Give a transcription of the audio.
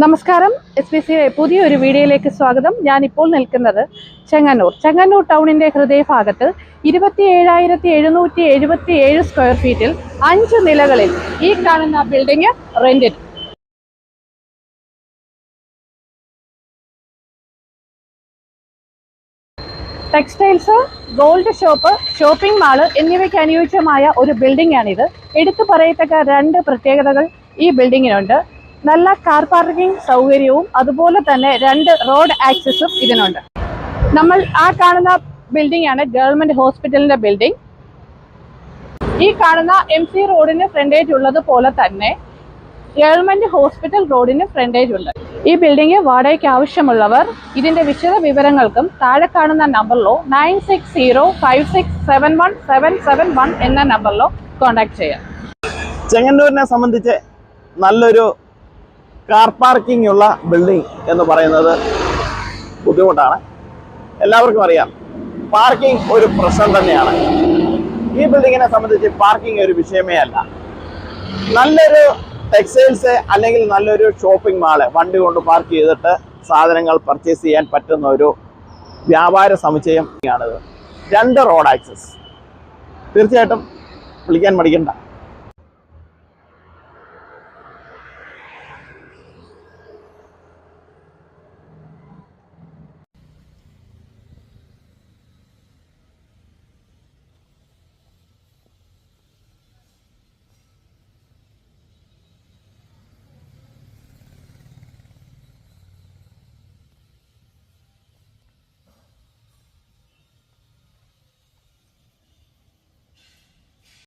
നമസ്കാരം, SPC പുതിയൊരു വീഡിയോയിലേക്ക് സ്വാഗതം. ഞാനിപ്പോൾ നിൽക്കുന്നത് ചെങ്ങന്നൂർ ടൗണിൻ്റെ ഹൃദയഭാഗത്ത് 27,777 സ്ക്വയർ ഫീറ്റിൽ 5 നിലകളിൽ ഈ കാണുന്ന ബിൽഡിംഗ് റെന്റിന്. Textiles, gold shop, shopping mall എന്നിവയ്ക്ക് അനുയോജ്യമായ ഒരു ബിൽഡിംഗ് ആണിത്. എടുത്തു പറയത്തക്ക 2 പ്രത്യേകതകൾ ഈ ബിൽഡിങ്ങിനുണ്ട്. നല്ല കാർ പാർക്കിംഗ് സൗകര്യവും അതുപോലെ തന്നെ 2 റോഡ് ആക്സസും ഇതിനുണ്ട്. നമ്മൾ ആ കാണുന്ന ബിൽഡിംഗ് ആണ് ഗവൺമെന്റ് ഹോസ്പിറ്റലിന്റെ ബിൽഡിംഗ്. ഈ കാണുന്ന MC റോഡിന് ഫ്രണ്ടേജ് ഉള്ളത് പോലെ തന്നെ ഗവൺമെന്റ് ഹോസ്പിറ്റൽ റോഡിന് ഫ്രണ്ടേജ് ഉണ്ട്. ഈ ബിൽഡിംഗ് വാടകയ്ക്ക് ആവശ്യമുള്ളവർ ഇതിന്റെ വിശദ വിവരങ്ങൾക്കും താഴെ കാണുന്ന നമ്പറിലോ 9605671771 എന്ന നമ്പറിലോ കോൺടാക്ട് ചെയ്യാം. ചെങ്ങന്നൂരിനെ സംബന്ധിച്ച് നല്ലൊരു കാർ പാർക്കിംഗ് ഉള്ള ബിൽഡിംഗ് എന്ന് പറയുന്നത് ബുദ്ധിമുട്ടാണ്. എല്ലാവർക്കും അറിയാം, പാർക്കിംഗ് ഒരു പ്രശ്നം തന്നെയാണ്. ഈ ബിൽഡിങ്ങിനെ സംബന്ധിച്ച് പാർക്കിംഗ് ഒരു വിഷയമേ അല്ല. നല്ലൊരു ടെക്സ്റ്റൈൽസ് അല്ലെങ്കിൽ നല്ലൊരു ഷോപ്പിംഗ് മാള് വണ്ടി കൊണ്ട് പാർക്ക് ചെയ്തിട്ട് സാധനങ്ങൾ പർച്ചേസ് ചെയ്യാൻ പറ്റുന്ന ഒരു വ്യാപാര സമുച്ചയം ആണിത്. 2 റോഡ് ആക്സസ്. തീർച്ചയായിട്ടും വിളിക്കാൻ മടിക്കണ്ട.